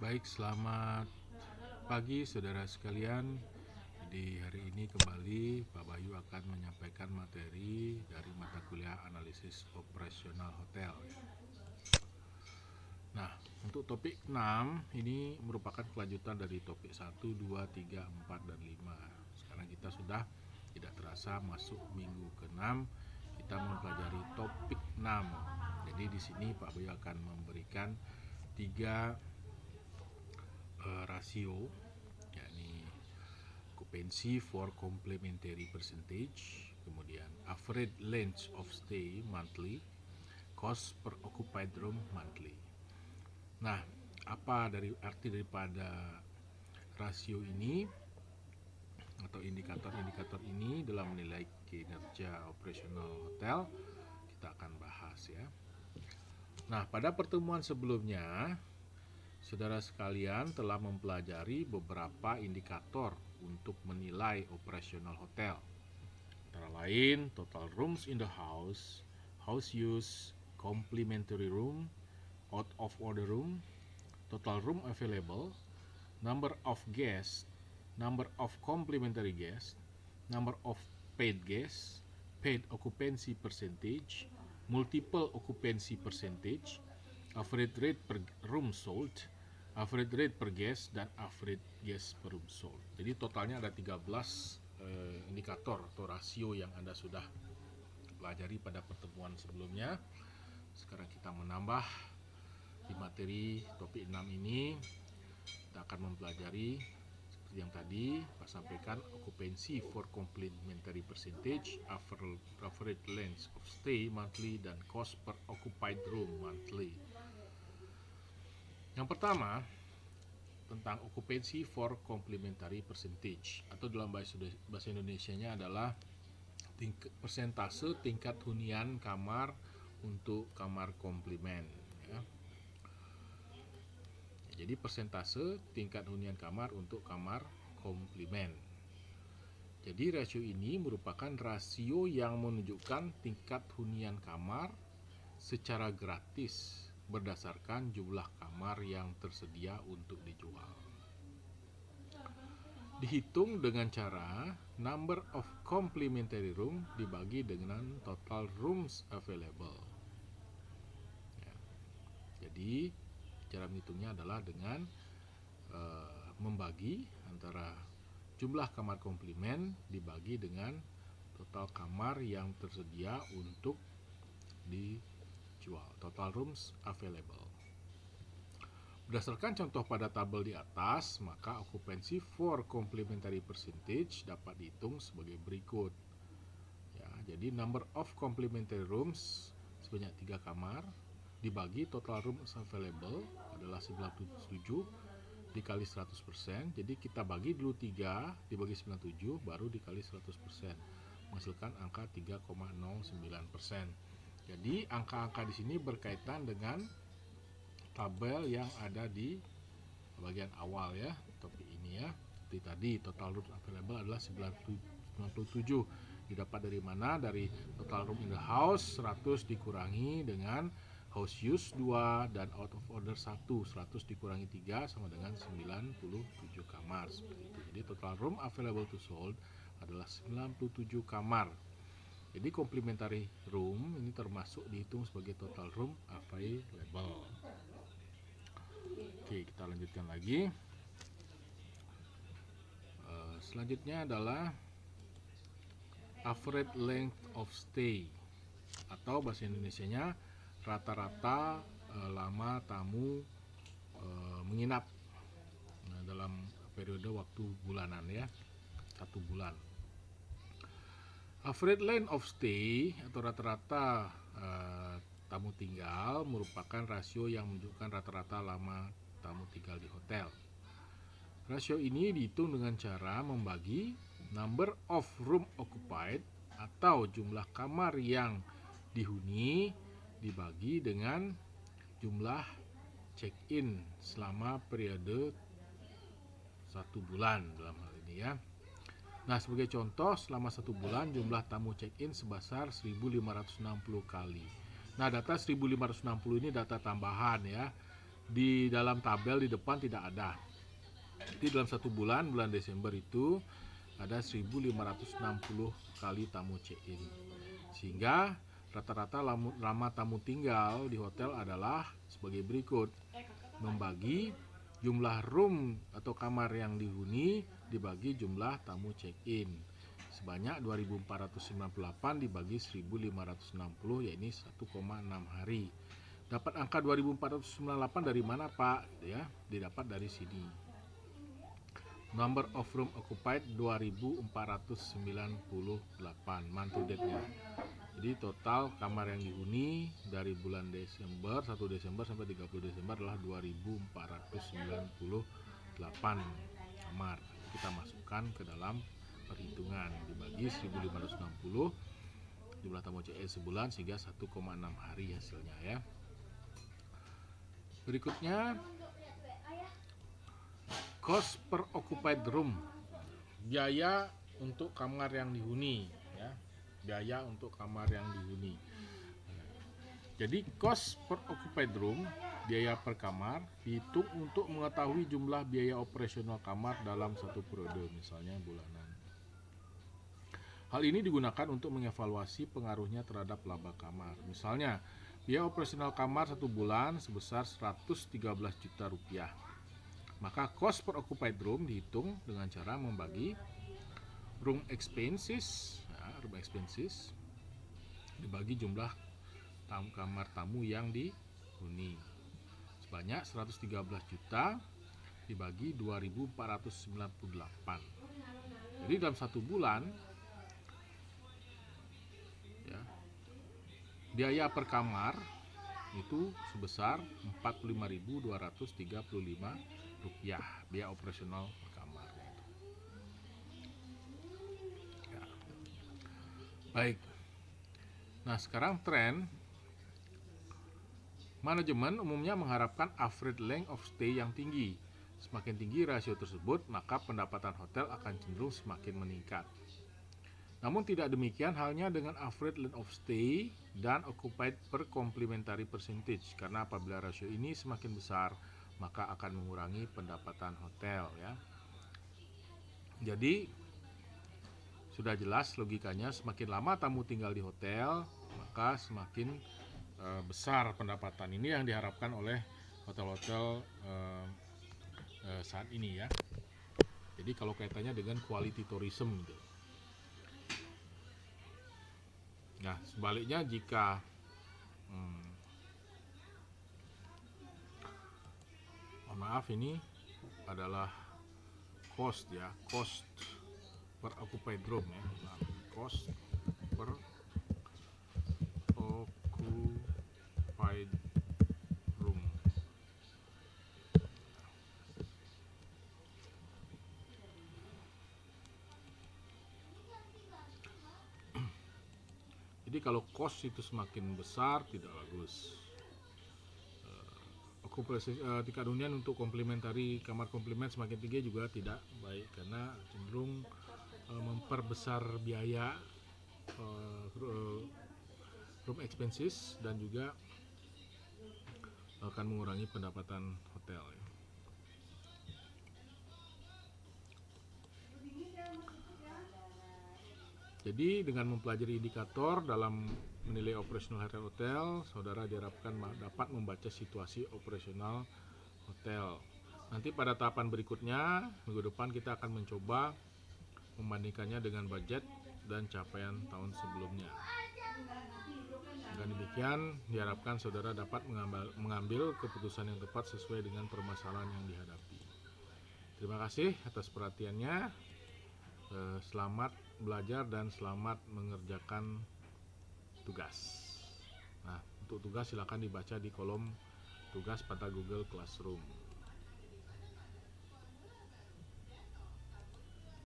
Baik, selamat pagi saudara sekalian. Jadi hari ini kembali Pak Bayu akan menyampaikan materi dari mata kuliah analisis operasional hotel. Nah, untuk topik 6 ini merupakan kelanjutan dari topik 1, 2, 3, 4, dan 5. Sekarang kita sudah tidak terasa masuk minggu ke-6. Kita mempelajari topik 6. Jadi di sini Pak Bayu akan memberikan 3 rasio, yakni occupancy for complementary percentage, kemudian average length of stay monthly, cost per occupied room monthly. Nah, apa dari arti daripada rasio ini atau indikator-indikator ini dalam menilai kinerja operasional hotel? Kita akan bahas ya. Nah, pada pertemuan sebelumnya saudara sekalian telah mempelajari beberapa indikator untuk menilai operasional hotel. Antara lain total rooms in the house, house use, complimentary room, out of order room, total room available, number of guests, number of complimentary guests, number of paid guests, paid occupancy percentage, multiple occupancy percentage, average rate per room sold, average rate per guest, dan average guest per room sold. Jadi totalnya ada 13 indikator atau rasio yang Anda sudah pelajari pada pertemuan sebelumnya. Sekarang kita menambah di materi topik 6 ini. Kita akan mempelajari seperti yang tadi Pak sampaikan, occupancy for complementary percentage, average length of stay monthly, dan cost per occupied room monthly. Yang pertama tentang occupancy for complementary percentage, atau dalam bahasa Indonesianya adalah persentase tingkat hunian kamar untuk kamar komplement ya. Jadi persentase tingkat hunian kamar untuk kamar komplement. Jadi rasio ini merupakan rasio yang menunjukkan tingkat hunian kamar secara gratis berdasarkan jumlah kamar yang tersedia untuk dijual. Dihitung dengan cara number of complementary room dibagi dengan total rooms available ya. Jadi cara menghitungnya adalah dengan membagi antara jumlah kamar komplement dibagi dengan total kamar yang tersedia untuk dijual, total rooms available. Berdasarkan contoh pada tabel di atas, maka occupancy for complementary percentage dapat dihitung sebagai berikut ya. Jadi number of complementary rooms sebanyak 3 kamar dibagi total rooms available adalah 97 dikali 100%. Jadi kita bagi dulu 3 dibagi 97 baru dikali 100%, menghasilkan angka 3,09%. Jadi angka-angka di sini berkaitan dengan tabel yang ada di bagian awal ya, topik ini ya. Seperti tadi total room available adalah 97. Didapat dari mana? Dari total room in the house 100 dikurangi dengan house use 2 dan out of order 1. 100 dikurangi 3 sama dengan 97 kamar seperti itu. Jadi total room available to sold adalah 97 kamar. Jadi complementary room ini termasuk dihitung sebagai total room available. Oke, kita lanjutkan lagi. Selanjutnya adalah average length of stay, atau bahasa Indonesianya rata-rata lama tamu menginap dalam periode waktu bulanan ya, 1 bulan. Average length of stay atau rata-rata tamu tinggal merupakan rasio yang menunjukkan rata-rata lama tamu tinggal di hotel. Rasio ini dihitung dengan cara membagi number of room occupied atau jumlah kamar yang dihuni dibagi dengan jumlah check-in selama periode 1 bulan dalam hal ini ya. Nah, sebagai contoh, selama 1 bulan jumlah tamu check-in sebesar 1560 kali. Nah, data 1560 ini data tambahan ya. di dalam tabel di depan tidak ada. Jadi dalam satu bulan Desember itu ada 1560 kali tamu check-in. Sehingga rata-rata lama tamu tinggal di hotel adalah sebagai berikut. Membagi jumlah room atau kamar yang dihuni dibagi jumlah tamu check-in. Sebanyak 2498 dibagi 1560, yaitu 1,6 hari. Dapat angka 2498 dari mana, Pak? Ya, didapat dari sini. Number of room occupied 2498, month to date-nya. Jadi total kamar yang dihuni dari bulan Desember, 1 Desember sampai 30 Desember adalah 2498 kamar. Kita masukkan ke dalam perhitungan, dibagi 1560 jumlah tamu CE sebulan, sehingga 1,6 hari hasilnya ya. Berikutnya, cost per occupied room, biaya untuk kamar yang dihuni ya, biaya untuk kamar yang dihuni. Jadi cost per occupied room, biaya per kamar, dihitung untuk mengetahui jumlah biaya operasional kamar dalam satu periode, misalnya bulanan. Hal ini digunakan untuk mengevaluasi pengaruhnya terhadap laba kamar. Misalnya, biaya operasional kamar satu bulan sebesar 113 juta rupiah. Maka cost per occupied room dihitung dengan cara membagi room expenses dibagi jumlah kamar tamu yang dihuni. Sebanyak 113 juta dibagi 2498. Jadi dalam satu bulan ya, biaya per kamar itu sebesar 45.235 rupiah, biaya operasional per kamar. Ya. Baik. Nah, sekarang tren manajemen umumnya mengharapkan average length of stay yang tinggi. Semakin tinggi rasio tersebut, maka pendapatan hotel akan cenderung semakin meningkat. Namun tidak demikian halnya dengan average length of stay dan occupied per complementary percentage, karena apabila rasio ini semakin besar, maka akan mengurangi pendapatan hotel ya. Jadi sudah jelas logikanya, semakin lama tamu tinggal di hotel, maka semakin besar pendapatan. Ini yang diharapkan oleh hotel-hotel saat ini ya. Jadi kalau kaitannya dengan quality tourism gitu. Nah, sebaliknya jika maaf, ini adalah cost ya, cost per occupied room ya, cost per occupied room. Jadi kalau cost itu semakin besar tidak bagus. Tingkat hunian untuk komplementari kamar komplement semakin tinggi juga tidak baik, karena cenderung memperbesar biaya room expenses dan juga akan mengurangi pendapatan hotel. Jadi dengan mempelajari indikator dalam menilai operasional hotel, saudara diharapkan dapat membaca situasi operasional hotel. Nanti pada tahapan berikutnya, minggu depan kita akan mencoba membandingkannya dengan budget dan capaian tahun sebelumnya. Dengan demikian, diharapkan saudara dapat mengambil keputusan yang tepat sesuai dengan permasalahan yang dihadapi. Terima kasih atas perhatiannya. Selamat belajar dan selamat mengerjakan tugas. Nah, untuk tugas silakan dibaca di kolom tugas pada Google Classroom.